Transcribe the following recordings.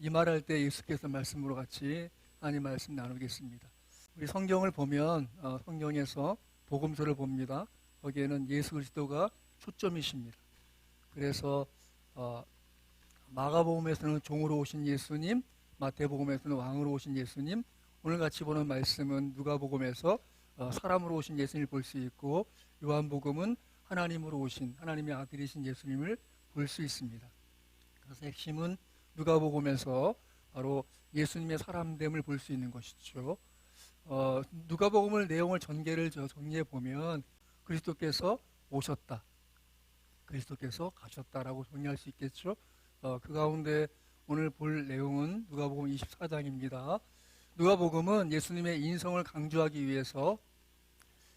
이 말할 때 예수께서 말씀으로 같이 하나님 말씀 나누겠습니다. 우리 성경을 보면 성경에서 복음서를 봅니다. 거기에는 예수 그리스도가 초점이십니다. 그래서 마가복음에서는 종으로 오신 예수님, 마태복음에서는 왕으로 오신 예수님, 오늘 같이 보는 말씀은 누가복음에서 사람으로 오신 예수님을 볼 수 있고, 요한복음은 하나님으로 오신 하나님의 아들이신 예수님을 볼 수 있습니다. 그래서 핵심은 누가복음에서 바로 예수님의 사람됨을 볼 수 있는 것이죠. 누가복음을 내용을 전개를 정리해 보면 그리스도께서 오셨다, 그리스도께서 가셨다라고 정리할 수 있겠죠. 그 가운데 오늘 볼 내용은 누가복음 24장입니다. 누가복음은 예수님의 인성을 강조하기 위해서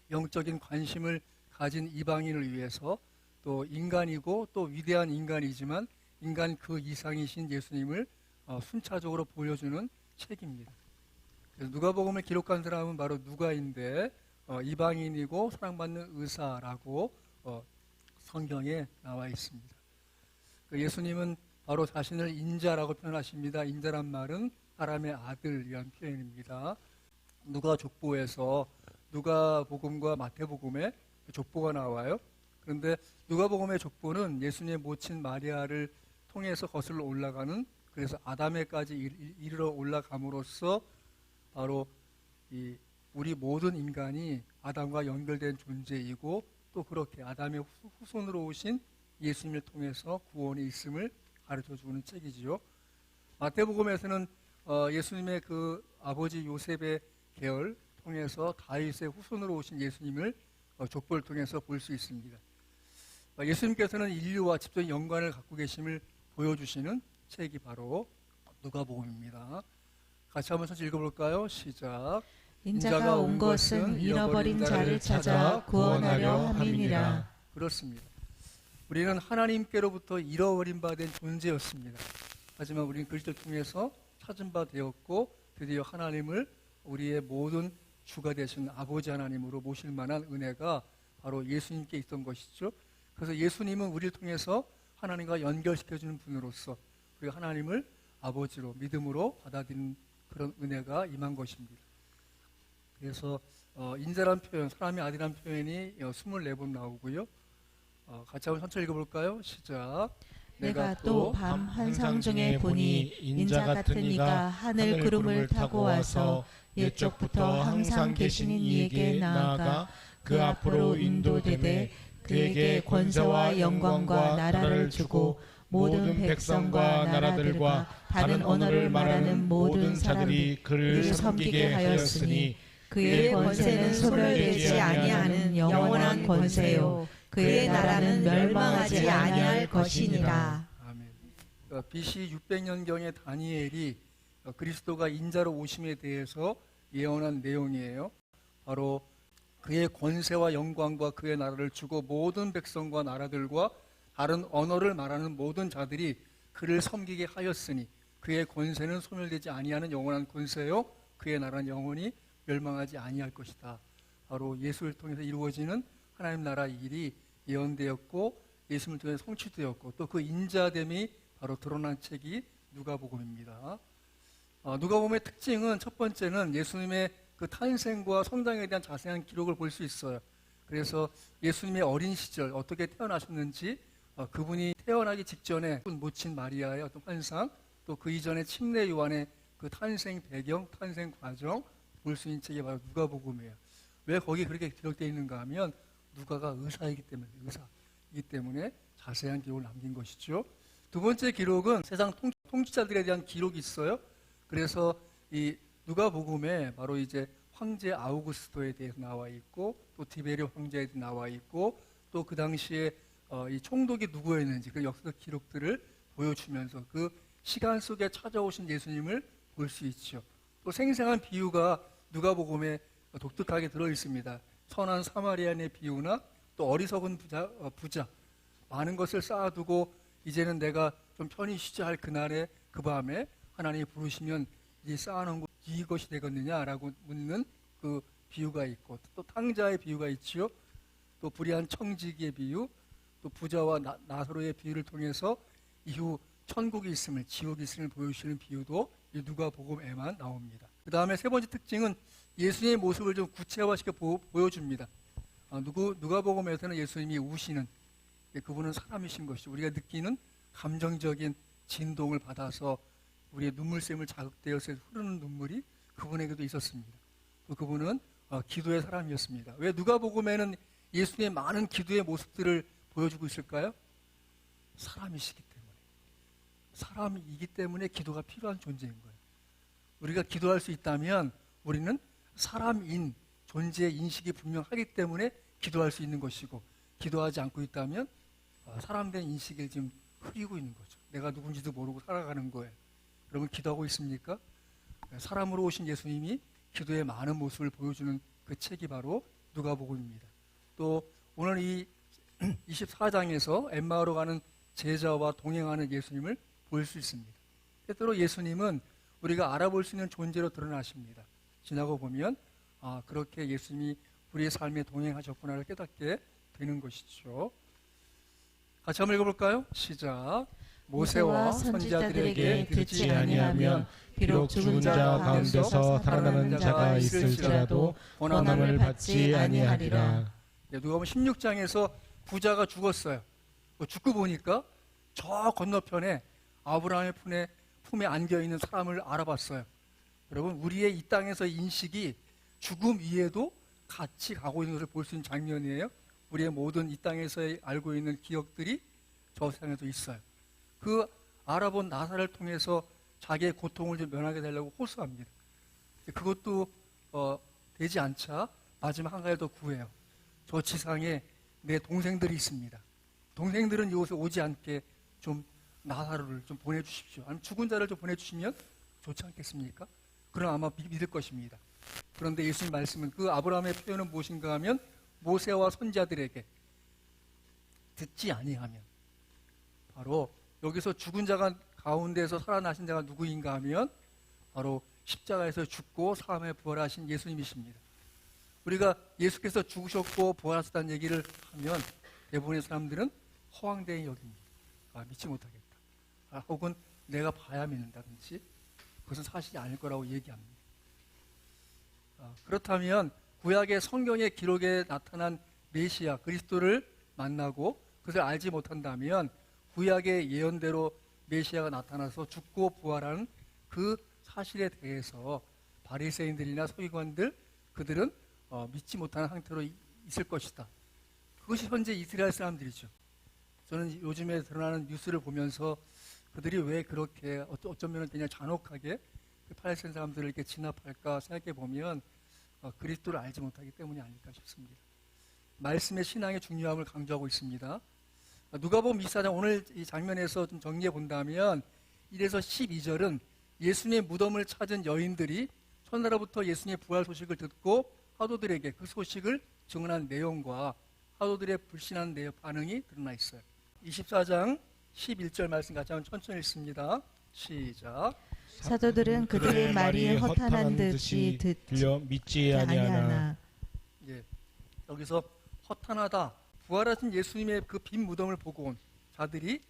영적인 관심을 가진 이방인을 위해서 또 인간이고 또 위대한 인간이지만 인간 그 이상이신 예수님을 순차적으로 보여주는 책입니다. 그래서 누가복음을 기록한 사람은 바로 누가인데 이방인이고 사랑받는 의사라고 성경에 나와 있습니다. 예수님은 바로 자신을 인자라고 표현하십니다. 인자란 말은 사람의 아들이라는 표현입니다. 누가 족보에서 누가복음과 마태복음에 족보가 나와요. 그런데 누가복음의 족보는 예수님의 모친 마리아를 통해서 거슬러 올라가는, 그래서 아담에까지 이르러 올라감으로써 바로 우리 모든 인간이 아담과 연결된 존재이고 또 그렇게 아담의 후손으로 오신 예수님을 통해서 구원이 있음을 가르쳐주는 책이지요. 마태복음에서는 예수님의 그 아버지 요셉의 계열 통해서 다윗의 후손으로 오신 예수님을 족보를 통해서 볼 수 있습니다. 예수님께서는 인류와 직접 연관을 갖고 계심을 보여주시는 책이 바로 누가복음입니다. 같이 한번 천천히 읽어볼까요? 시작. 인자가 온 것은 잃어버린 자를 찾아 구원하려 함이니라. 그렇습니다. 우리는 하나님께로부터 잃어버린 바 된 존재였습니다. 하지만 우리는 그리스도를 통해서 찾은 바 되었고 드디어 하나님을 우리의 모든 주가 되신 아버지 하나님으로 모실 만한 은혜가 바로 예수님께 있던 것이죠. 그래서 예수님은 우리를 통해서 하나님과 연결시켜주는 분으로서 우리가 하나님을 아버지로 믿음으로 받아들이는 그런 은혜가 임한 것입니다. 그래서 인자란 표현, 사람의 아들이란 표현이 24번 나오고요. 같이 한번 천천히 읽어볼까요? 시작. 내가 또 밤 환상 중에 보니 인자 같은 이가 하늘 구름을 타고 와서 옛적부터 항상 계신 이에게 나아가 그 앞으로 인도되되 그에게 권세와 영광과 나라를 주고 모든 백성과 나라들과 다른 언어를 말하는 모든 자들이 그를 섬기게 하였으니 그의 권세는 소멸되지 아니하는 영원한 권세요 그의 나라는 멸망하지 아니할 것이니라. 아멘. BC 600년경의 다니엘이 그리스도가 인자로 오심에 대해서 예언한 내용이에요. 바로 그의 권세와 영광과 그의 나라를 주고 모든 백성과 나라들과 다른 언어를 말하는 모든 자들이 그를 섬기게 하였으니 그의 권세는 소멸되지 아니하는 영원한 권세요 그의 나라는 영원히 멸망하지 아니할 것이다. 바로 예수를 통해서 이루어지는 하나님 나라 일이 예언되었고 예수님을 통해 성취되었고 또 그 인자됨이 바로 드러난 책이 누가복음입니다. 누가복음의 특징은 첫 번째는 예수님의 그 탄생과 성장에 대한 자세한 기록을 볼 수 있어요. 그래서 예수님의 어린 시절 어떻게 태어나셨는지, 그분이 태어나기 직전에 모친 마리아의 어떤 환상, 또 그 이전에 침례 요한의 그 탄생 배경, 탄생 과정 볼 수 있는 책이 바로 누가복음이에요. 왜 거기 그렇게 기록되어 있는가 하면 누가가 의사이기 때문에 자세한 기록을 남긴 것이죠. 두 번째 기록은 세상 통치자들에 대한 기록이 있어요. 그래서 이 누가복음에 바로 이제 황제 아우구스토에 대해서 나와 있고 또 디베리오 황제에 대해서 나와 있고 또 그 당시에 이 총독이 누구였는지 그 역사적 기록들을 보여주면서 그 시간 속에 찾아오신 예수님을 볼 수 있죠. 또 생생한 비유가 누가복음에 독특하게 들어 있습니다. 선한 사마리아인의 비유나 또 어리석은 부자 많은 것을 쌓아두고 이제는 내가 좀 편히 쉬자 할 그날에 그 밤에 하나님이 부르시면 이 쌓아놓은 것 이것이 되겠느냐라고 묻는 그 비유가 있고 또 탕자의 비유가 있지요. 또 불의한 청지기의 비유, 또 부자와 나사로의 비유를 통해서 이후 천국이 있음을, 지옥이 있음을 보여주시는 비유도 이 누가복음에만 나옵니다. 그 다음에 세 번째 특징은 예수님의 모습을 좀 구체화시켜 보여줍니다. 누가복음에서는 예수님이 우시는, 그분은 사람이신 것이죠. 우리가 느끼는 감정적인 진동을 받아서 우리의 눈물샘을 자극되어서 흐르는 눈물이 그분에게도 있었습니다. 또 그분은 기도의 사람이었습니다. 왜 누가복음에는 예수님의 많은 기도의 모습들을 보여주고 있을까요? 사람이시기 때문에. 사람이기 때문에 기도가 필요한 존재인 거예요. 우리가 기도할 수 있다면 우리는 사람인 존재의 인식이 분명하기 때문에 기도할 수 있는 것이고, 기도하지 않고 있다면 사람된 인식을 지금 흐리고 있는 거죠. 내가 누군지도 모르고 살아가는 거예요. 여러분 기도하고 있습니까? 사람으로 오신 예수님이 기도의 많은 모습을 보여주는 그 책이 바로 누가복음입니다. 또 오늘 이 24장에서 엠마오로 가는 제자와 동행하는 예수님을 볼 수 있습니다. 때때로 예수님은 우리가 알아볼 수 있는 존재로 드러나십니다. 지나고 보면 그렇게 예수님이 우리의 삶에 동행하셨구나를 깨닫게 되는 것이죠. 같이 한번 읽어볼까요? 시작. 모세와 선지자들에게 듣지 아니하면 비록 죽은 자 가운데서 살아나는 자가 있을지라도 원함을 받지 아니하리라. 누가복음 16장에서 부자가 죽었어요. 죽고 보니까 저 건너편에 아브라함의 품에 안겨있는 사람을 알아봤어요. 여러분 우리의 이 땅에서 인식이 죽음 위에도 같이 가고 있는 것을 볼 수 있는 장면이에요. 우리의 모든 이 땅에서 알고 있는 기억들이 저 세상에도 있어요. 그 알아본 나사를 통해서 자기의 고통을 좀 면하게 되려고 호소합니다. 그것도 되지 않자 마지막 한 가지 더 구해요. 저 지상에 내 동생들이 있습니다. 동생들은 이곳에 오지 않게 좀 나사로를 좀 보내주십시오. 아니면 죽은 자를 좀 보내주시면 좋지 않겠습니까? 그럼 아마 믿을 것입니다. 그런데 예수님 말씀은 그 아브라함의 표현은 무엇인가 하면 모세와 선지자들에게 듣지 아니하면, 바로 여기서 죽은 자가 가운데서 살아나신 자가 누구인가 하면 바로 십자가에서 죽고 사흘에 부활하신 예수님이십니다. 우리가 예수께서 죽으셨고 부활하셨다는 얘기를 하면 대부분의 사람들은 허황되게 여깁니다. 믿지 못하겠다. 혹은 내가 봐야 믿는다든지 그것은 사실이 아닐 거라고 얘기합니다. 그렇다면 구약의 성경의 기록에 나타난 메시아 그리스도를 만나고 그것을 알지 못한다면 구약의 예언대로 메시아가 나타나서 죽고 부활하는 그 사실에 대해서 바리새인들이나 서기관들 그들은 믿지 못하는 상태로 있을 것이다. 그것이 현재 이스라엘 사람들이죠. 저는 요즘에 드러나는 뉴스를 보면서 그들이 왜 그렇게 어쩌면 그냥 잔혹하게 팔레스타인 사람들을 이렇게 진압할까 생각해 보면 그리스도를 알지 못하기 때문이 아닐까 싶습니다. 말씀의 신앙의 중요함을 강조하고 있습니다. 누가복음 24장 오늘 이 장면에서 좀 정리해 본다면 1에서 12절은 예수님의 무덤을 찾은 여인들이 첫날로부터 예수님의 부활 소식을 듣고 사도들에게 그 소식을 증언한 내용과 사도들의 불신한 반응이 드러나 있어요. 24장 11절 말씀 같이 한번 천천히 읽습니다. 시작. 사도들은 그들의 말이 허탄한 듯이 들려 믿지 아니하나. 예, 여기서 허탄하다. 부활하신 예수님의 그 빈 무덤을 보고 온 자들이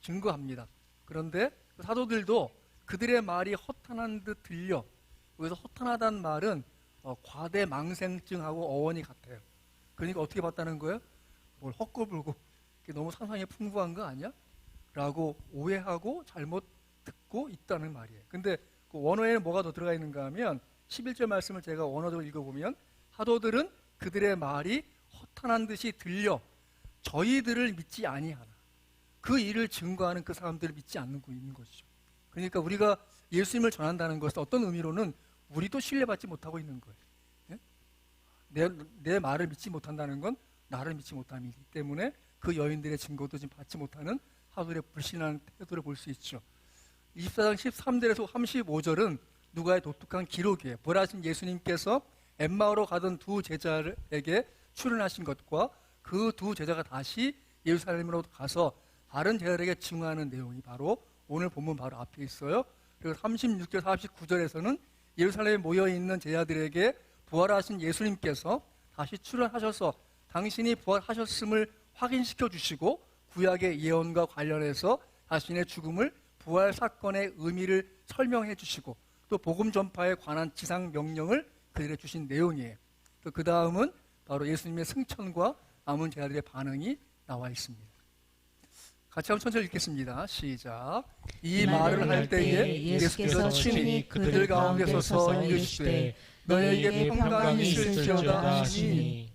증거합니다. 그런데 그 사도들도 그들의 말이 허탄한 듯 들려. 여기서 허탄하다는 말은 과대망생증하고 어원이 같아요. 그러니까 어떻게 봤다는 거예요? 뭘 헛골불고 너무 상상이 풍부한 거 아니야? 라고 오해하고 잘못 듣고 있다는 말이에요. 근데 그 원어에는 뭐가 더 들어가 있는가 하면 11절 말씀을 제가 원어적으로 읽어보면 사도들은 그들의 말이 허탄한 듯이 들려 저희들을 믿지 아니하나. 그 일을 증거하는 그 사람들을 믿지 않고 있는 것이죠. 그러니까 우리가 예수님을 전한다는 것은 어떤 의미로는 우리도 신뢰받지 못하고 있는 거예요. 내 말을 믿지 못한다는 건 나를 믿지 못함이기 때문에 그 여인들의 증거도 지금 받지 못하는 사도들의 불신한 태도를 볼 수 있죠. 24장 13절에서 35절은 누가의 독특한 기록이에요. 부활하신 예수님께서 엠마오로 가던 두 제자에게 출연하신 것과 그 두 제자가 다시 예루살렘으로 가서 다른 제자들에게 증언하는 내용이 바로 오늘 본문 바로 앞에 있어요. 그리고 36절 49절에서는 예루살렘에 모여있는 제자들에게 부활하신 예수님께서 다시 출연하셔서 당신이 부활하셨음을 확인시켜 주시고 구약의 예언과 관련해서 자신의 죽음을 부활 사건의 의미를 설명해 주시고 또 복음 전파에 관한 지상 명령을 그들에게 주신 내용이에요. 또 그 다음은 바로 예수님의 승천과 남은 제자들의 반응이 나와 있습니다. 같이 한번 천천히 읽겠습니다. 시작. 이 말을 할 때에 예수께서 친히 그들 가운데 서서 이르시되 너희에게 평강이 있을지어다 하시니.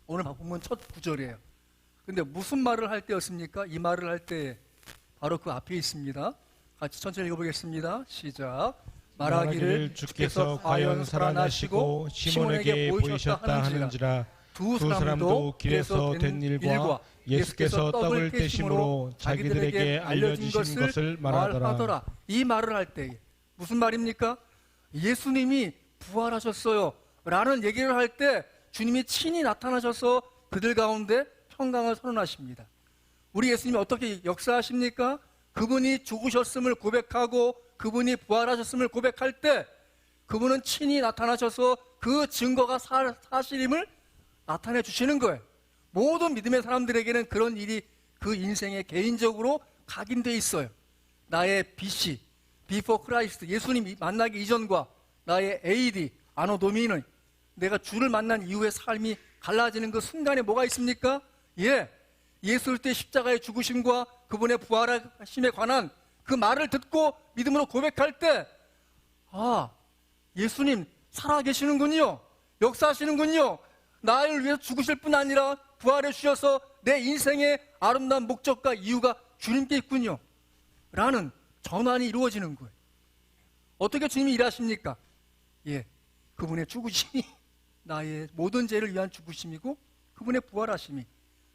오늘 본문 첫 구절이에요. 근데 무슨 말을 할 때였습니까? 이 말을 할 때 바로 그 앞에 있습니다. 같이 천천히 읽어보겠습니다. 시작. 말하기를 주께서 과연 살아나시고 시몬에게 보이셨다 하는지라. 두 사람도 길에서 된 일과 예수께서 떡을 떼심으로 자기들에게 알려진 것을 말하더라. 이 말을 할 때 무슨 말입니까? 예수님이 부활하셨어요 라는 얘기를 할 때 주님이 친히 나타나셔서 그들 가운데 평강을 선언하십니다. 우리 예수님이 어떻게 역사하십니까? 그분이 죽으셨음을 고백하고 그분이 부활하셨음을 고백할 때 그분은 친히 나타나셔서 그 증거가 사실임을 나타내 주시는 거예요. 모든 믿음의 사람들에게는 그런 일이 그 인생에 개인적으로 각인되어 있어요. 나의 BC, Before Christ, 예수님 만나기 이전과 나의 AD, 아노 도미니, 내가 주를 만난 이후의 삶이 갈라지는 그 순간에 뭐가 있습니까? 예수 그리스도의 십자가의 죽으심과 그분의 부활하심에 관한 그 말을 듣고 믿음으로 고백할 때 예수님 살아계시는군요. 역사하시는군요. 나를 위해서 죽으실 뿐 아니라 부활해 주셔서 내 인생의 아름다운 목적과 이유가 주님께 있군요 라는 전환이 이루어지는 거예요. 어떻게 주님이 일하십니까? 그분의 죽으심이 나의 모든 죄를 위한 죽으심이고 그분의 부활하심이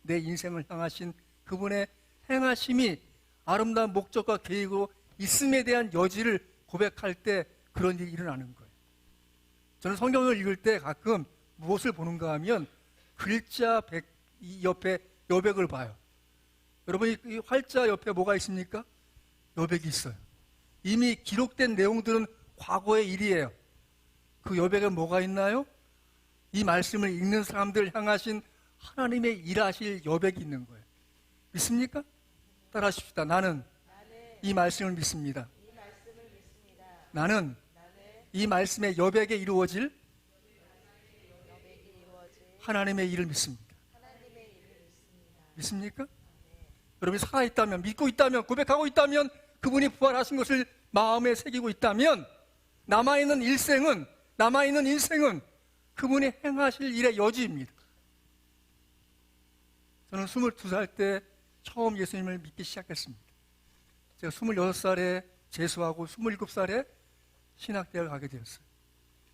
내 인생을 향하신 그분의 행하심이 아름다운 목적과 계획으로 있음에 대한 여지를 고백할 때 그런 일이 일어나는 거예요. 저는 성경을 읽을 때 가끔 무엇을 보는가 하면 글자 이 옆에 여백을 봐요. 여러분 이 활자 옆에 뭐가 있습니까? 여백이 있어요. 이미 기록된 내용들은 과거의 일이에요. 그 여백에 뭐가 있나요? 이 말씀을 읽는 사람들 향하신 하나님의 일하실 여백이 있는 거예요. 믿습니까? 따라하십시다. 나는 이 말씀을 믿습니다. 나는 이 말씀의 여백에 이루어질 하나님의 일을 믿습니다. 믿습니까? 여러분이 살아있다면, 믿고 있다면, 고백하고 있다면, 그분이 부활하신 것을 마음에 새기고 있다면 남아있는 인생은 그분이 행하실 일의 여지입니다. 저는 22살 때 처음 예수님을 믿기 시작했습니다. 제가 26살에 재수하고 27살에 신학대학을 가게 되었어요.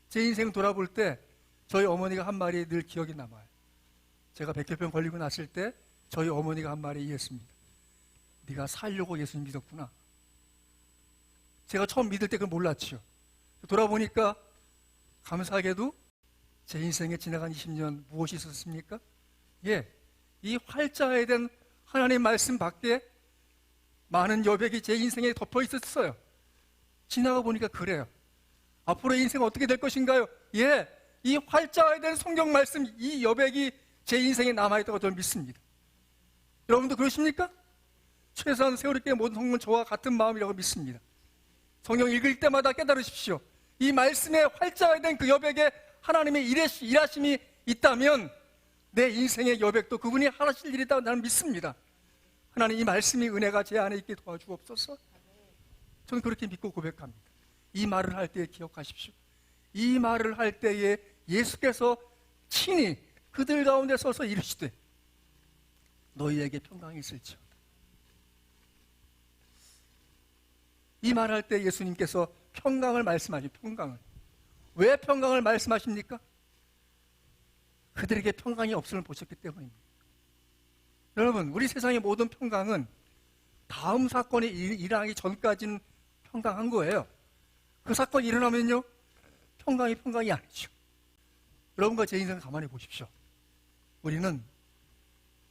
제 인생 돌아볼 때 저희 어머니가 한 말이 늘 기억이 남아요. 제가 백혈병 걸리고 났을 때 저희 어머니가 한 말이 이랬습니다. 네가 살려고 예수님 믿었구나. 제가 처음 믿을 때 그걸 몰랐죠. 돌아보니까 감사하게도 제 인생에 지나간 20년 무엇이 있었습니까? 이 활자에 대한 하나님의 말씀 밖에 많은 여백이 제 인생에 덮여 있었어요. 지나가 보니까 그래요. 앞으로의 인생은 어떻게 될 것인가요? 이 활자에 대한 성경 말씀, 이 여백이 제 인생에 남아있다고 저는 믿습니다. 여러분도 그러십니까? 최소한 세월의 모든 성경은 저와 같은 마음이라고 믿습니다. 성경 읽을 때마다 깨달으십시오. 이 말씀의 활자에 대한 그 여백에 하나님의 일하심이 있다면 내 인생의 여백도 그분이 하실 일이라고 나는 믿습니다. 하나님 이 말씀이 은혜가 제 안에 있게 도와주옵소서. 저는 그렇게 믿고 고백합니다. 이 말을 할 때 기억하십시오. 이 말을 할 때에 예수께서 친히 그들 가운데 서서 이르시되 너희에게 평강이 있을지어다. 이 말할 때 예수님께서 평강을 말씀하시죠. 평강을. 왜 평강을 말씀하십니까? 그들에게 평강이 없음을 보셨기 때문입니다. 여러분, 우리 세상의 모든 평강은 다음 사건이 일어나기 전까지는 평강한 거예요. 그 사건이 일어나면요, 평강이 아니죠. 여러분과 제 인생을 가만히 보십시오. 우리는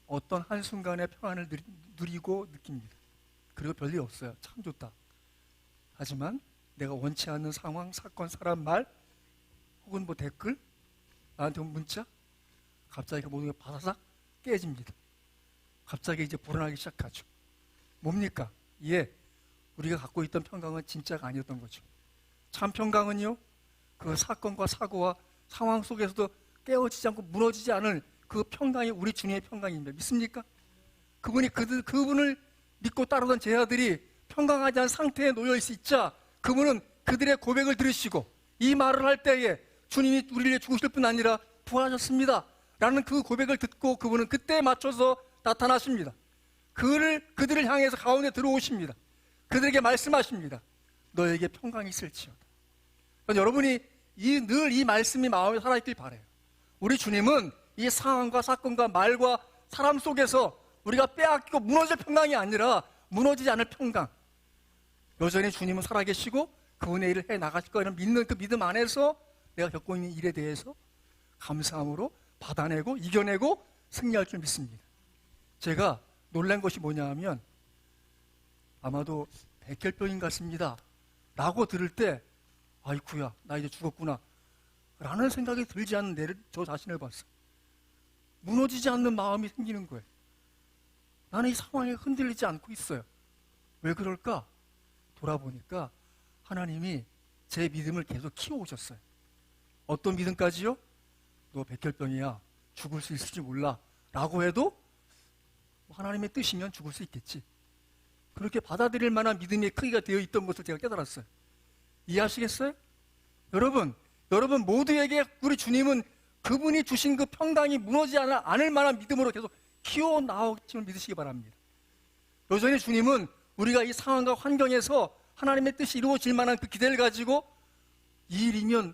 어떤 한순간의 평안을 누리고 느낍니다. 그리고 별일 없어요. 참 좋다. 하지만 내가 원치 않는 상황, 사건, 사람 말 혹은 댓글, 나한테 온 문자, 갑자기 그 모든 게 바사삭 깨집니다. 갑자기 이제 불안하기 시작하죠. 뭡니까? 예, 우리가 갖고 있던 평강은 진짜가 아니었던 거죠. 참 평강은요, 그 사건과 사고와 상황 속에서도 깨어지지 않고 무너지지 않을 그 평강이 우리 주님의 평강입니다. 믿습니까? 그분을 믿고 따르던 제자들이 평강하지 않은 상태에 놓여 있자 그분은 그들의 고백을 들으시고 이 말을 할 때에 주님이 우리를 위해 죽으실 뿐 아니라 부활하셨습니다 라는 그 고백을 듣고 그분은 그때에 맞춰서 나타나십니다. 그들을 향해서 가운데 들어오십니다. 그들에게 말씀하십니다. 너에게 평강이 있을지어다. 여러분이 늘 이 말씀이 마음에 살아있길 바라요. 우리 주님은 이 상황과 사건과 말과 사람 속에서 우리가 빼앗기고 무너질 평강이 아니라 무너지지 않을 평강. 여전히 주님은 살아계시고 그분의 일을 해나가실 거라는 믿는 그 믿음 안에서 내가 겪고 있는 일에 대해서 감사함으로 받아내고 이겨내고 승리할 줄 믿습니다. 제가 놀란 것이 뭐냐 하면 아마도 백혈병인 같습니다 라고 들을 때 아이쿠야 나 이제 죽었구나 라는 생각이 들지 않는 저 자신을 봤어요. 무너지지 않는 마음이 생기는 거예요. 나는 이 상황에 흔들리지 않고 있어요. 왜 그럴까? 돌아보니까 하나님이 제 믿음을 계속 키워오셨어요. 어떤 믿음까지요? 너 백혈병이야 죽을 수 있을지 몰라 라고 해도 하나님의 뜻이면 죽을 수 있겠지. 그렇게 받아들일 만한 믿음의 크기가 되어 있던 것을 제가 깨달았어요. 이해하시겠어요? 여러분 모두에게 우리 주님은 그분이 주신 그 평강이 무너지지 않을 만한 믿음으로 계속 키워나오심을 믿으시기 바랍니다. 여전히 주님은 우리가 이 상황과 환경에서 하나님의 뜻이 이루어질 만한 그 기대를 가지고 이 일이면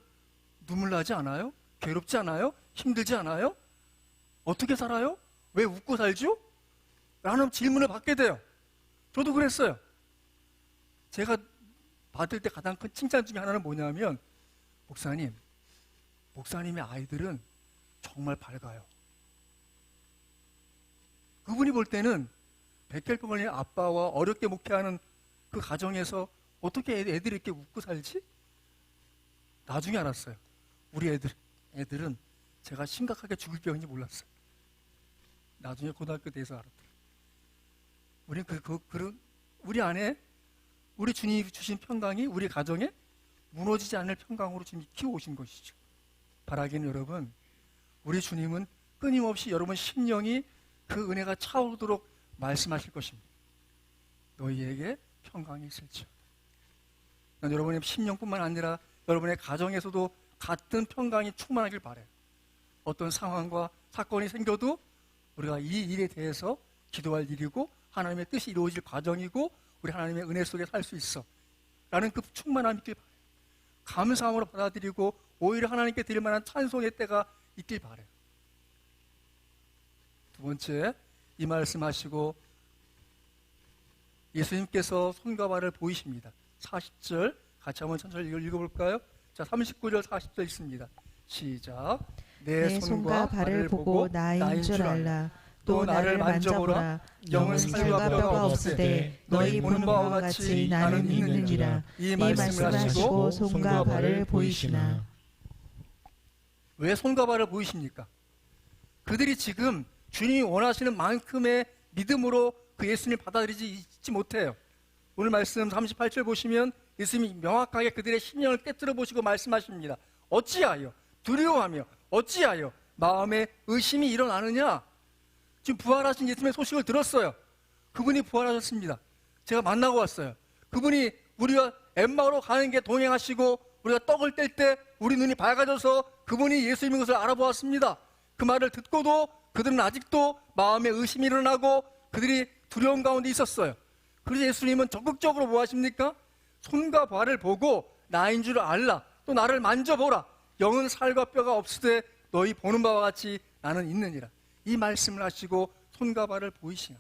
눈물 나지 않아요? 괴롭지 않아요? 힘들지 않아요? 어떻게 살아요? 왜 웃고 살죠? 라는 질문을 받게 돼요. 저도 그랬어요. 제가 받을 때 가장 큰 칭찬 중에 하나는 뭐냐면 목사님의 아이들은 정말 밝아요. 그분이 볼 때는 백혈병 걸린 아빠와 어렵게 목회하는 그 가정에서 어떻게 애들이 이렇게 웃고 살지? 나중에 알았어요. 우리 애들은 제가 심각하게 죽을 병인지 몰랐어요. 나중에 고등학교 돼서 알았더라고요. 우리는 우리 안에 우리 주님이 주신 평강이 우리 가정에 무너지지 않을 평강으로 지금 키워오신 것이죠. 바라기는 여러분, 우리 주님은 끊임없이 여러분 심령이 그 은혜가 차오르도록 말씀하실 것입니다. 너희에게 평강이 있을지어다. 난 여러분의 심령뿐만 아니라 여러분의 가정에서도 같은 평강이 충만하길 바라요. 어떤 상황과 사건이 생겨도 우리가 이 일에 대해서 기도할 일이고 하나님의 뜻이 이루어질 과정이고 우리 하나님의 은혜 속에 살 수 있어 라는 그 충만함이 있길 바라요. 감사함으로 받아들이고 오히려 하나님께 드릴 만한 찬송의 때가 있길 바라요. 두 번째, 이 말씀하시고 예수님께서 손과 발을 보이십니다. 40절 같이 한번 천천히 읽어볼까요? 자, 39절 40절 있습니다. 시작. 내 손과 발을 보고 나인 줄 알라. 또 나를 만져보라. 영은 살과 뼈가 없으되 너희 보는 바와 같이 나는 있느니라. 이 말씀을 하시고 손과 발을 보이시나. 왜 손과 발을 보이십니까? 그들이 지금 주님이 원하시는 만큼의 믿음으로 그 예수님을 받아들이지 못해요. 오늘 말씀 38절 보시면 예수님이 명확하게 그들의 심령을 깨뜨려 보시고 말씀하십니다. 어찌하여 두려워하며 어찌하여 마음에 의심이 일어나느냐. 지금 부활하신 예수님의 소식을 들었어요. 그분이 부활하셨습니다. 제가 만나고 왔어요. 그분이 우리가 엠마오로 가는 게 동행하시고 우리가 떡을 뗄 때 우리 눈이 밝아져서 그분이 예수님인 것을 알아보았습니다. 그 말을 듣고도 그들은 아직도 마음에 의심이 일어나고 그들이 두려움 가운데 있었어요. 그래서 예수님은 적극적으로 뭐 하십니까? 손과 발을 보고 나인 줄 알라. 또 나를 만져보라. 영은 살과 뼈가 없으되 너희 보는 바와 같이 나는 있느니라. 이 말씀을 하시고 손과 발을 보이시나.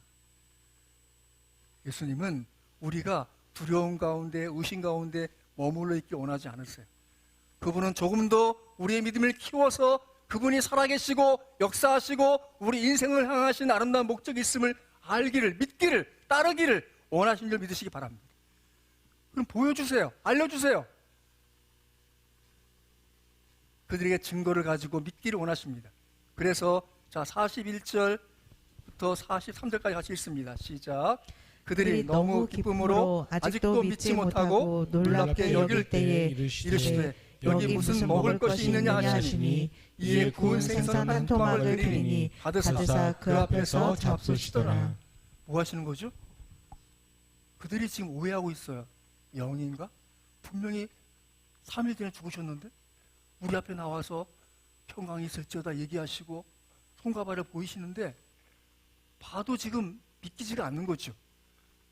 예수님은 우리가 두려움 가운데 의심 가운데 머물러 있기 원하지 않으세요. 그분은 조금 더 우리의 믿음을 키워서 그분이 살아계시고 역사하시고 우리 인생을 향하신 아름다운 목적이 있음을 알기를, 믿기를, 따르기를 원하시는 줄 믿으시기 바랍니다. 그럼 보여주세요. 알려주세요. 그들에게 증거를 가지고 믿기를 원하십니다. 그래서 자 41절부터 43절까지 같이 읽습니다. 시작. 그들이 너무 기쁨으로 아직도 믿지 못하고 놀랍게 여길 때에 이르시되 여기 무슨 먹을 것이 있느냐 하시니 이에 구운 생선 한 토막을 드리니 받으사 그 앞에서 잡수시더라. 뭐 하시는 거죠? 그들이 지금 오해하고 있어요. 영인가? 분명히 3일 전에 죽으셨는데 우리 앞에 나와서 평강이 있을지어다 얘기하시고 손과 발을 보이시는데 봐도 지금 믿기지가 않는 거죠.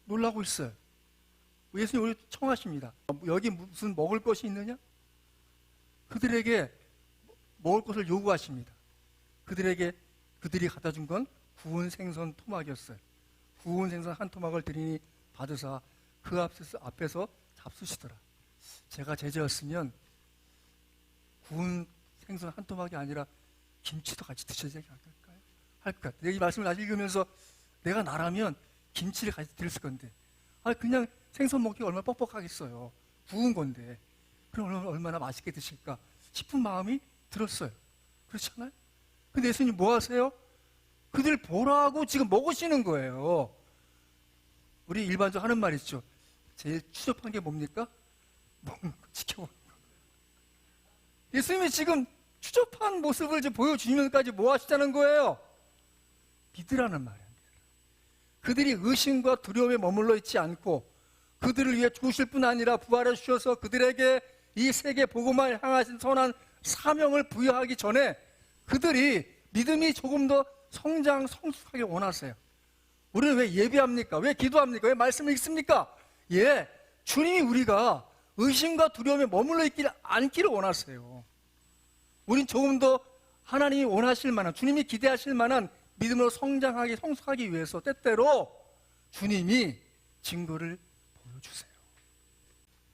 놀라고 있어요. 예수님 우리 청하십니다. 여기 무슨 먹을 것이 있느냐? 그들에게 먹을 것을 요구하십니다. 그들이 갖다 준 건 구운 생선 토막이었어요. 구운 생선 한 토막을 드리니 받으사 그 앞에서 잡수시더라. 제가 제자였으면 구운 생선 한 토막이 아니라 김치도 같이 드셔야 되지 않을까요? 할 것 같아요. 이 말씀을 다시 읽으면서 내가 나라면 김치를 같이 드렸을 건데 그냥 생선 먹기가 얼마나 뻑뻑하겠어요. 구운 건데 그럼 얼마나 맛있게 드실까 싶은 마음이 들었어요. 그렇잖아요? 근데 예수님 뭐 하세요? 그들 보라고 지금 먹으시는 거예요. 우리 일반적으로 하는 말 있죠. 제일 추접한 게 뭡니까? 먹는 거 지켜보는 거. 예수님이 지금 추접한 모습을 보여주시면서까지 뭐 하시자는 거예요? 믿으라는 말이에요. 그들이 의심과 두려움에 머물러 있지 않고 그들을 위해 죽으실 뿐 아니라 부활해 주셔서 그들에게 이 세계 복음을 향하신 선한 사명을 부여하기 전에 그들이 믿음이 조금 더 성숙하게 원하세요. 우리는 왜 예배합니까? 왜 기도합니까? 왜 말씀을 읽습니까? 주님이 우리가 의심과 두려움에 머물러 있기를 않기를 원하세요. 우린 조금 더 하나님이 원하실 만한, 주님이 기대하실 만한 믿음으로 성장하기, 성숙하기 위해서 때때로 주님이 증거를 보여주세요.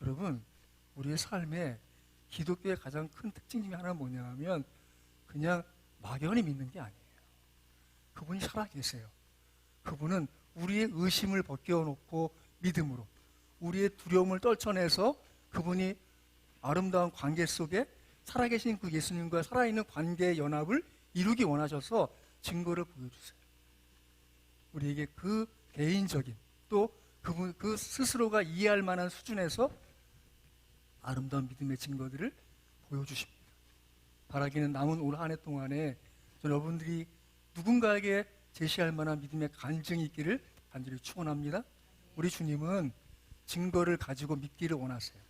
여러분, 우리의 삶에 기독교의 가장 큰 특징 중에 하나는 뭐냐면 그냥 막연히 믿는 게 아니에요. 그분이 살아계세요. 그분은 우리의 의심을 벗겨놓고 믿음으로 우리의 두려움을 떨쳐내서 그분이 아름다운 관계 속에 살아계신 그 예수님과 살아있는 관계의 연합을 이루기 원하셔서 증거를 보여주세요. 우리에게 그 개인적인 또 그분 그 스스로가 이해할 만한 수준에서 아름다운 믿음의 증거들을 보여주십니다. 바라기는 남은 올 한 해 동안에 여러분들이 누군가에게 제시할 만한 믿음의 간증이 있기를 간절히 축원합니다. 우리 주님은 증거를 가지고 믿기를 원하세요.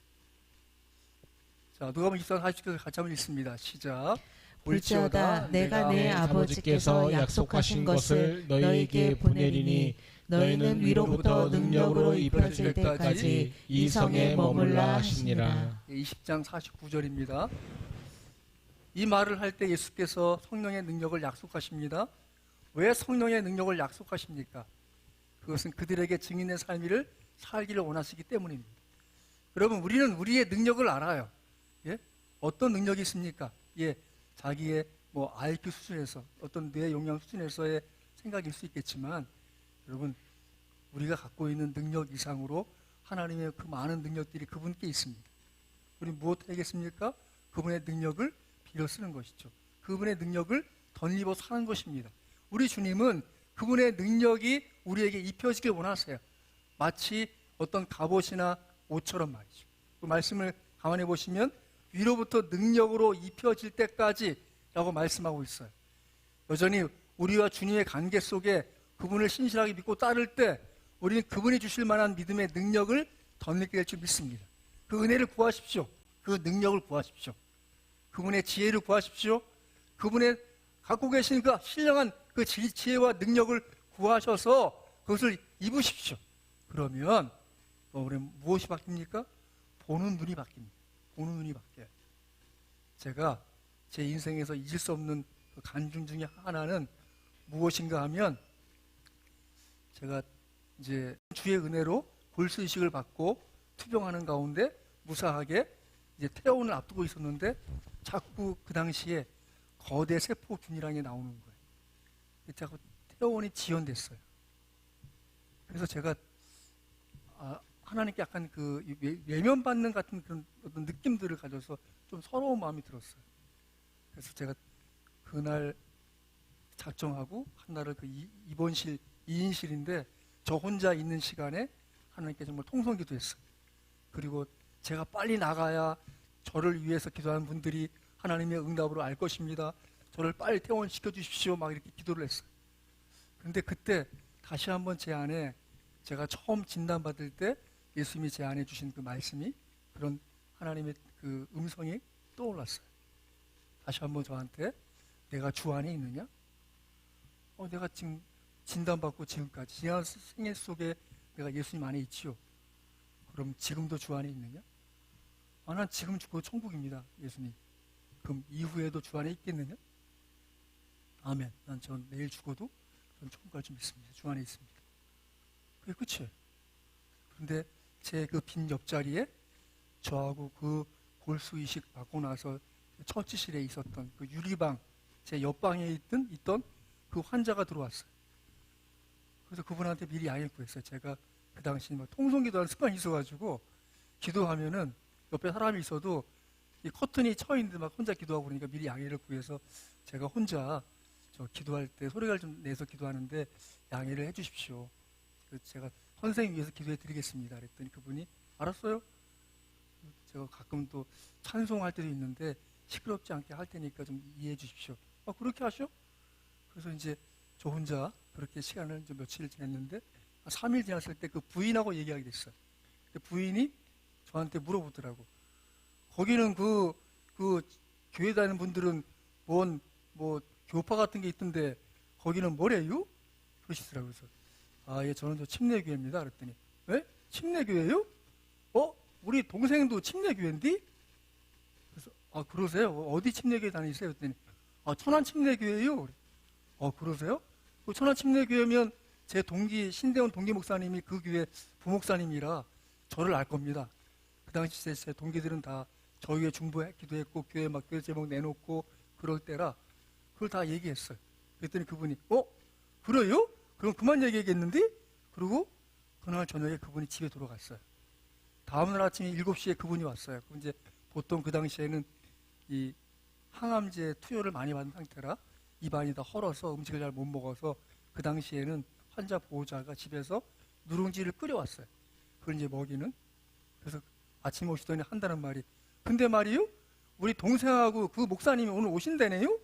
자, 누가복음 24장 40절에서 같이 한번 읽습니다. 시작. 볼지어다 내가 내 아버지께서 약속하신 것을 너희에게 보내리니 너희는 위로부터 능력으로 입혀질 때까지 이 성에 머물라 하시니라. 20장 49절입니다. 이 말을 할 때 예수께서 성령의 능력을 약속하십니다. 왜 성령의 능력을 약속하십니까? 그것은 그들에게 증인의 삶을 살기를 원하시기 때문입니다. 여러분, 우리는 우리의 능력을 알아요. 어떤 능력이 있습니까? 자기의 IQ 수준에서 어떤 뇌 용량 수준에서의 생각일 수 있겠지만 여러분, 우리가 갖고 있는 능력 이상으로 하나님의 그 많은 능력들이 그분께 있습니다. 우리 무엇 하겠습니까? 그분의 능력을 빌어 쓰는 것이죠. 그분의 능력을 덧입어 사는 것입니다. 우리 주님은 그분의 능력이 우리에게 입혀지길 원하세요. 마치 어떤 갑옷이나 옷처럼 말이죠. 그 말씀을 감안해 보시면 위로부터 능력으로 입혀질 때까지 라고 말씀하고 있어요. 여전히 우리와 주님의 관계 속에 그분을 신실하게 믿고 따를 때 우리는 그분이 주실 만한 믿음의 능력을 덧입게 될 줄 믿습니다. 그 은혜를 구하십시오. 그 능력을 구하십시오. 그분의 지혜를 구하십시오. 그분의 갖고 계신 그 신령한 그 지혜와 능력을 구하셔서 그것을 입으십시오. 그러면 우리는 무엇이 바뀝니까? 보는 눈이 바뀝니다. 보는 눈이 바뀌어요. 제가 제 인생에서 잊을 수 없는 그 간증 중에 하나는 무엇인가 하면 제가 이제 주의 은혜로 골수이식을 받고 투병하는 가운데 무사하게 이제 퇴원을 앞두고 있었는데 자꾸 그 당시에 거대 세포균이라는 게 나오는 거예요. 자꾸 퇴원이 지연됐어요. 그래서 제가 하나님께 약간 그 외면받는 같은 그런 어떤 느낌들을 가져서 좀 서러운 마음이 들었어요. 그래서 제가 그날 작정하고 한 날을 그 입원실 2인실인데 저 혼자 있는 시간에 하나님께 정말 통성기도했어요. 그리고 제가 빨리 나가야 저를 위해서 기도하는 분들이 하나님의 응답으로 알 것입니다. 저를 빨리 퇴원시켜 주십시오. 막 이렇게 기도를 했어요. 그런데 그때 다시 한번 제 안에 제가 처음 진단받을 때 예수님이 제 안에 주신 그 말씀이, 그런 하나님의 그 음성이 떠올랐어요. 다시 한번 저한테, 내가 주 안에 있느냐? 내가 지금 진단받고 지금까지 지난 생애 속에 내가 예수님 안에 있지요. 그럼 지금도 주 안에 있느냐? 난 지금 죽어도 천국입니다, 예수님. 그럼 이후에도 주 안에 있겠느냐? 아멘. 전 내일 죽어도 전 천국 갈 줄 믿습니다. 주 안에 있습니다. 그게 끝이에요. 그런데 제 그 빈 옆자리에 저하고 그 골수 이식 받고 나서 처치실에 있었던 그 유리방, 제 옆방에 있던 그 환자가 들어왔어요. 그래서 그분한테 미리 양해 구했어요. 제가 그 당시 막 통성기도하는 습관이 있어가지고, 기도하면은 옆에 사람이 있어도 이 커튼이 쳐 있는데 막 혼자 기도하고 그러니까 미리 양해를 구해서 제가 혼자 저 기도할 때 소리를 좀 내서 기도하는데 양해를 해주십시오. 제가 선생 위해서 기도해 드리겠습니다. 그랬더니 그분이 알았어요. 제가 가끔 또 찬송할 때도 있는데 시끄럽지 않게 할 테니까 좀 이해해 주십시오. 그렇게 하셔? 그래서 이제 저 혼자 그렇게 시간을 좀 며칠 지냈는데 3일 지났을 때 그 부인하고 얘기하게 됐어요. 부인이 저한테 물어보더라고. 거기는 그 교회 다니는 분들은 뭐 교파 같은 게 있던데 거기는 뭐래요? 그러시더라고요. 그래서 예, 저는 저 침례교회입니다. 그랬더니 왜? 침례교회요? 우리 동생도 침례교회인데? 그래서 그러세요? 어디 침례교회 다니세요? 그랬더니 천안 침례교회요. 그러세요? 그 천안 침례교회면 제 동기 신대원 동기 목사님이 그 교회 부목사님이라 저를 알 겁니다. 그 당시 제 동기들은 다 저희 교회 중보기도 했고 교회 막 교회 제목 내놓고 그럴 때라 그걸 다 얘기했어요. 그랬더니 그분이 그래요? 그럼 그만 얘기하겠는데? 그리고 그날 저녁에 그분이 집에 돌아갔어요. 다음날 아침에 7시에 그분이 왔어요. 이제 보통 그 당시에는 이 항암제 투여를 많이 받은 상태라 입안이 다 헐어서 음식을 잘 못 먹어서 그 당시에는 환자 보호자가 집에서 누룽지를 끓여왔어요. 그걸 이제 먹이는. 그래서 아침에 오시더니 한다는 말이, 근데 말이요? 우리 동생하고 그 목사님이 오늘 오신다네요?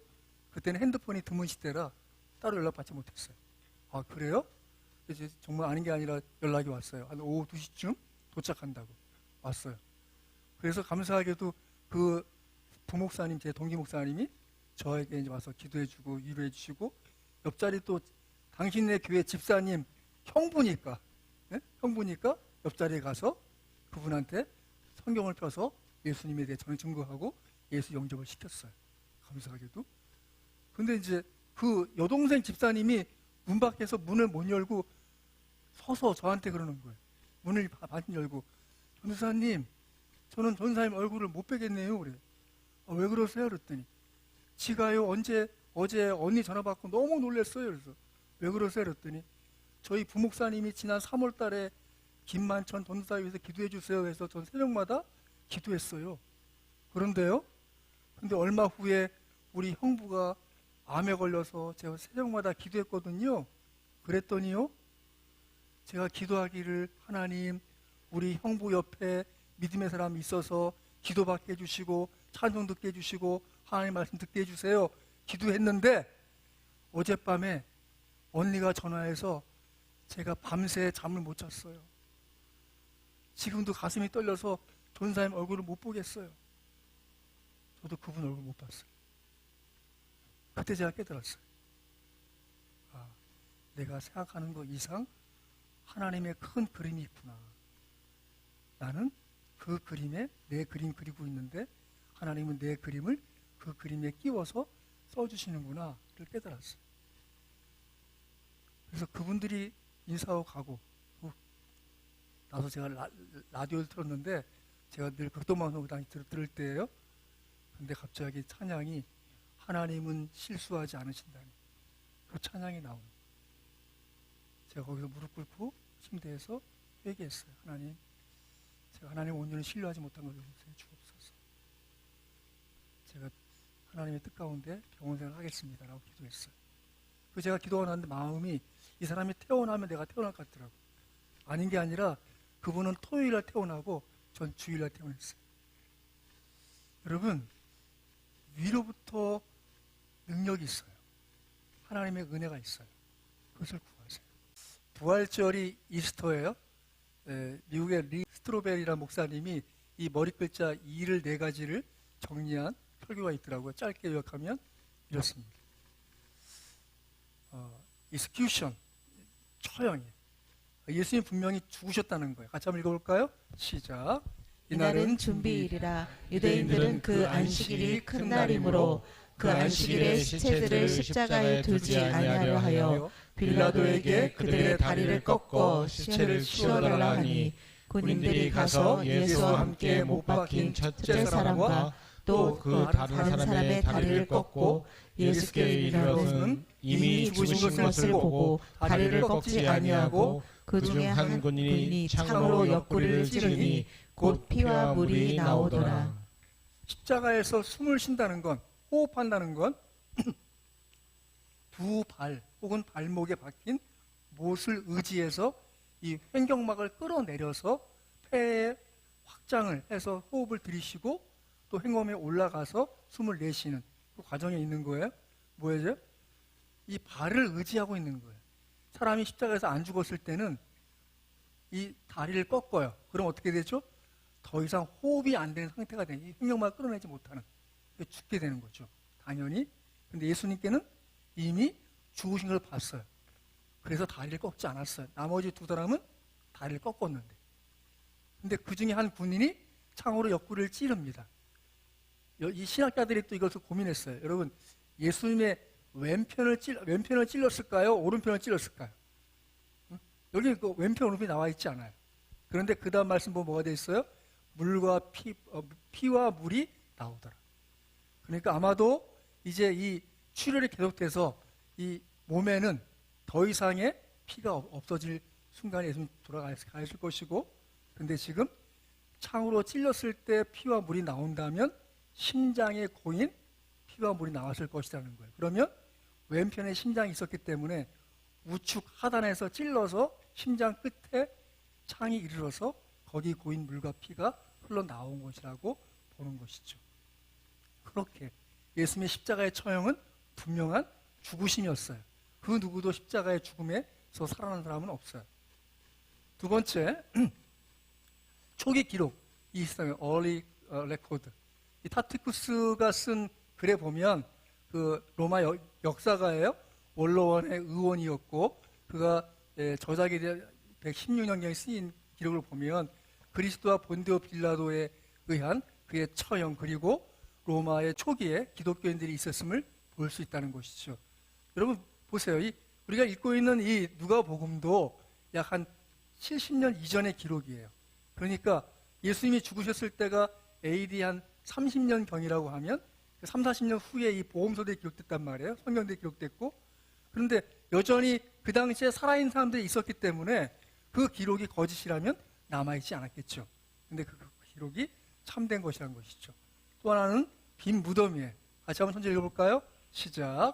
그때는 핸드폰이 드문 시대라 따로 연락받지 못했어요. 그래요? 이제 정말 아닌 게 아니라 연락이 왔어요. 한 오후 2시쯤 도착한다고 왔어요. 그래서 감사하게도 그 부목사님, 제 동기 목사님이 저에게 이제 와서 기도해주고 위로해주시고, 옆자리 또 당신네 교회 집사님 형부니까, 네? 형부니까 옆자리에 가서 그분한테 성경을 펴서 예수님에 대해 전해 증거하고 예수 영접을 시켰어요. 감사하게도. 근데 이제 그 여동생 집사님이 문 밖에서 문을 못 열고 서서 저한테 그러는 거예요. 문을 반쯤 열고, 전사님, 저는 전사님 얼굴을 못 뵈겠네요. 그래. 왜 그러세요? 그랬더니, 지가요, 어제 언니 전화 받고 너무 놀랐어요. 그래서, 왜 그러세요? 그랬더니, 저희 부목사님이 지난 3월 달에 김만천 전도사 위해서 기도해 주세요 해서 전 새벽마다 기도했어요. 그런데요, 근데 얼마 후에 우리 형부가 암에 걸려서 제가 새벽마다 기도했거든요. 그랬더니요, 제가 기도하기를 하나님, 우리 형부 옆에 믿음의 사람이 있어서 기도받게 해주시고 찬송 듣게 해주시고 하나님 말씀 듣게 해주세요. 기도했는데 어젯밤에 언니가 전화해서 제가 밤새 잠을 못 잤어요. 지금도 가슴이 떨려서 전사님 얼굴을 못 보겠어요. 저도 그분 얼굴 못 봤어요. 그때 제가 깨달았어요. 내가 생각하는 것 이상 하나님의 큰 그림이 있구나. 나는 그 그림에 내 그림 그리고 있는데 하나님은 내 그림을 그 그림에 끼워서 써주시는구나 를 깨달았어요. 그래서 그분들이 인사하고 가고, 나서 제가 라디오를 틀었는데 제가 늘 극동방송 당시 들을 때예요. 근데 갑자기 찬양이 하나님은 실수하지 않으신다니, 그 찬양이 나오는. 제가 거기서 무릎 꿇고 침대에서 회개했어요. 하나님, 제가 하나님 온전히 신뢰하지 못한 것을 용서해 주옵소서. 제가 하나님의 뜻 가운데 병원 생활을 하겠습니다라고 기도했어요. 그 제가 기도가 났는데 마음이 이 사람이 태어나면 내가 태어날 것 같더라고. 아닌 게 아니라 그분은 토요일날 태어나고 전 주일날 태어났어요. 여러분, 위로부터 능력이 있어요. 하나님의 은혜가 있어요. 그것을 구하세요. 부활절이 이스터예요. 미국의 리 스트로벨이라는 목사님이 이 머리 글자 이를 네 가지를 정리한 설교가 있더라고요. 짧게 요약하면 이렇습니다. execution, 처형이. 예수님 분명히 죽으셨다는 거예요. 같이 한번 읽어볼까요? 시작. 이날은 준비일이라 유대인들은 그 안식일이 큰 날이므로 그 안식일에 시체들을 십자가에 두지 아니하려 하여 빌라도에게 그들의 다리를 꺾어 시체를 치워달라 하니 군인들이 가서 예수와 함께 못 박힌 첫째 사람과 또 그 다른 사람의 다리를 꺾고 예수께 이르러서는 이미 죽으신 것을 보고 다리를 꺾지 아니하고 그 중에 한 군인이 창으로 옆구리를 찌르니 곧 피와 물이 나오더라. 십자가에서 숨을 쉰다는 건, 호흡한다는 건 두 발 혹은 발목에 박힌 못을 의지해서 이 횡격막을 끌어내려서 폐에 확장을 해서 호흡을 들이쉬고 또 횡엄에 올라가서 숨을 내쉬는 그 과정에 있는 거예요. 뭐예요? 이 발을 의지하고 있는 거예요. 사람이 십자가에서 안 죽었을 때는 이 다리를 꺾어요. 그럼 어떻게 되죠? 더 이상 호흡이 안 되는 상태가 되니 이 횡격막을 끌어내지 못하는, 죽게 되는 거죠. 당연히. 근데 예수님께는 이미 죽으신 걸 봤어요. 그래서 다리를 꺾지 않았어요. 나머지 두 사람은 다리를 꺾었는데. 근데 그 중에 한 군인이 창으로 옆구리를 찌릅니다. 이 신학자들이 또 이것을 고민했어요. 여러분, 예수님의 왼편을 찔렀을까요? 오른편을 찔렀을까요? 여기 그 왼편, 오른편이 나와 있지 않아요. 그런데 그 다음 말씀 보면 뭐가 되어 있어요? 물과 피와 물이 나오더라. 그러니까 아마도 이제 이 출혈이 계속돼서 이 몸에는 더 이상의 피가 없어질 순간에 예수님이 돌아가실 것이고, 근데 지금 창으로 찔렀을 때 피와 물이 나온다면 심장에 고인 피와 물이 나왔을 것이라는 거예요. 그러면 왼편에 심장이 있었기 때문에 우측 하단에서 찔러서 심장 끝에 창이 이르러서 거기 고인 물과 피가 흘러나온 것이라고 보는 것이죠. 그렇게 예수님의 십자가의 처형은 분명한 죽으심이었어요. 그 누구도 십자가의 죽음에서 살아난 사람은 없어요. 두 번째, 초기 기록, 이 시스템의 early record. 이 타티쿠스가 쓴 글에 보면 그 로마 역사가예요. 원로원의 의원이었고 그가 저작이 116년경에 쓰인 기록을 보면 그리스도와 본디오 빌라도에 의한 그의 처형 그리고 로마의 초기에 기독교인들이 있었음을 볼 수 있다는 것이죠. 여러분 보세요. 우리가 읽고 있는 이 누가복음도 약 한 70년 이전의 기록이에요. 그러니까 예수님이 죽으셨을 때가 AD 한 30년 경이라고 하면 3, 40년 후에 이 복음서들이 기록됐단 말이에요. 성경들이 기록됐고. 그런데 여전히 그 당시에 살아있는 사람들이 있었기 때문에 그 기록이 거짓이라면 남아있지 않았겠죠. 그런데 그 기록이 참된 것이라는 것이죠. 또 하나는 빈 무덤이에요. 같이 한번 천천히 읽어볼까요? 시작.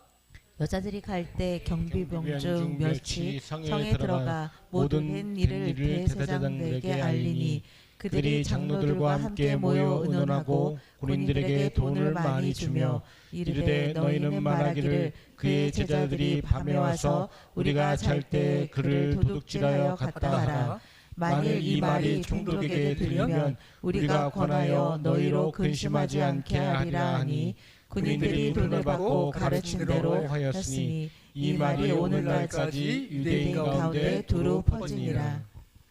여자들이 갈 때 경비병 중 멸치 성에 들어가 모든 한 일을 대제사장들에게 알리니 그들이 장로들과 함께 모여 의논하고 군인들에게 돈을 많이 주며 이르되 너희는 말하기를 그의 제자들이 밤에 와서 우리가 잘 때 그를 도둑질하여 갔다 하라. 만일 이 말이 총독에게 들리면 우리가 권하여 너희로 근심하지 않게 하리라 하니 군인들이 돈을 받고 가르친 대로 하였으니 이 말이 오늘날까지 유대인 가운데 두루 퍼지니라.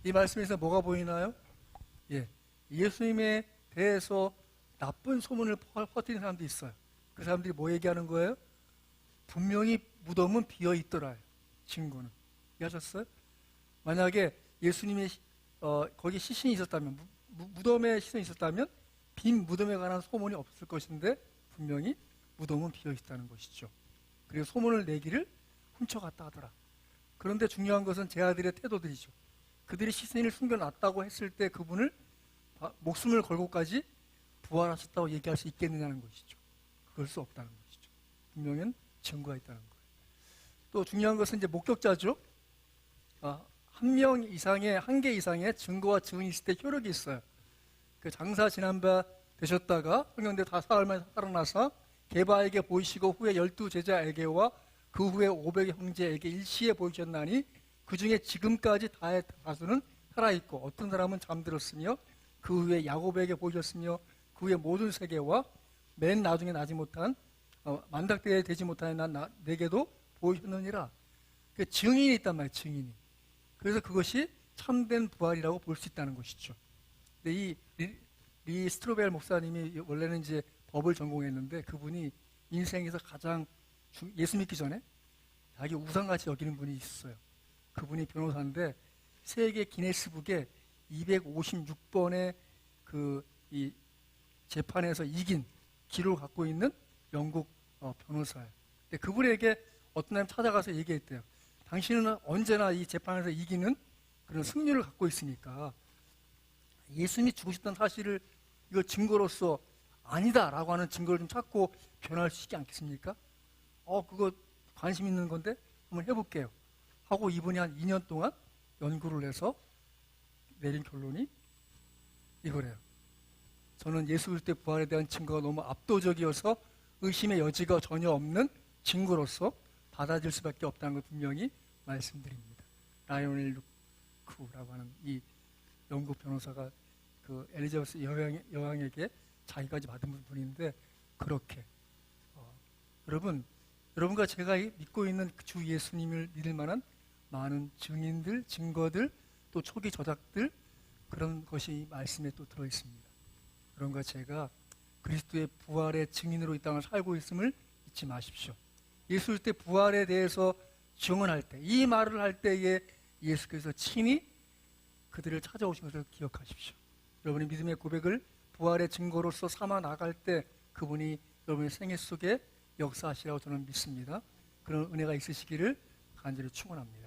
이 말씀에서 뭐가 보이나요? 예수님에 대해서 나쁜 소문을 퍼뜨리는 사람도 있어요. 그 사람들이 뭐 얘기하는 거예요? 분명히 무덤은 비어 있더라. 친구는 이해하셨어요? 만약에 예수님의 거기 시신이 있었다면 무덤에 시신이 있었다면 빈 무덤에 관한 소문이 없을 것인데 분명히 무덤은 비어 있다는 것이죠. 그리고 소문을 내기를 훔쳐갔다 하더라. 그런데 중요한 것은 제 아들의 태도들이죠. 그들이 시신을 숨겨놨다고 했을 때 그분을 목숨을 걸고까지 부활하셨다고 얘기할 수 있겠느냐는 것이죠. 그럴 수 없다는 것이죠. 분명한 증거가 있다는 거예요. 또 중요한 것은 이제 목격자죠. 한 명 이상의, 한 개 이상의 증거와 증인이 있을 때 효력이 있어요. 그 장사 지난 바 되셨다가 성령대 다 사흘 만에 살아나서 게바에게 보이시고 후에 12제자에게와 그 후에 500의 형제에게 일시에 보이셨나니 그 중에 지금까지 다수는 살아있고 어떤 사람은 잠들었으며 그 후에 야곱에게 보이셨으며 그 후에 모든 세계와 맨 나중에 나지 못한 만닥때 되지 못한 내게도 보이셨느니라. 그 증인이 있단 말이에요. 증인이. 그래서 그것이 참된 부활이라고 볼 수 있다는 것이죠. 근데 리 스트로벨 목사님이 원래는 이제 법을 전공했는데 그분이 인생에서 가장 예수 믿기 전에 자기 우상같이 여기는 분이 있어요. 그분이 변호사인데 세계 기네스북에 256번의 이 재판에서 이긴 기록을 갖고 있는 영국 변호사예요. 근데 그분에게 어떤 사람이 찾아가서 얘기했대요. 당신은 언제나 이 재판에서 이기는 그런 승률을 갖고 있으니까 예수님이 죽으셨다는 사실을 이거 증거로서 아니다라고 하는 증거를 좀 찾고 변할 수 있지 않겠습니까? 그거 관심 있는 건데 한번 해볼게요. 하고 이분이 한 2년 동안 연구를 해서 내린 결론이 이거래요. 저는 예수 그리스도의 부활에 대한 증거가 너무 압도적이어서 의심의 여지가 전혀 없는 증거로서 받아들일 수밖에 없다는 걸 분명히 말씀드립니다. 라이오넬 루크라고 하는 이 영국 변호사가 그 엘리자베스 여왕에게 자기까지 받은 분인데 그렇게 여러분과 제가 믿고 있는 주 예수님을 믿을 만한 많은 증인들, 증거들, 또 초기 저작들 그런 것이 말씀에 또 들어있습니다. 여러분과 제가 그리스도의 부활의 증인으로 이 땅을 살고 있음을 잊지 마십시오. 예수 그리스도의 부활에 대해서 증언할 때, 이 말을 할 때에 예수께서 친히 그들을 찾아오신 것을 기억하십시오. 여러분의 믿음의 고백을 부활의 증거로서 삼아 나갈 때 그분이 여러분의 생애 속에 역사하시라고 저는 믿습니다. 그런 은혜가 있으시기를 간절히 축원합니다.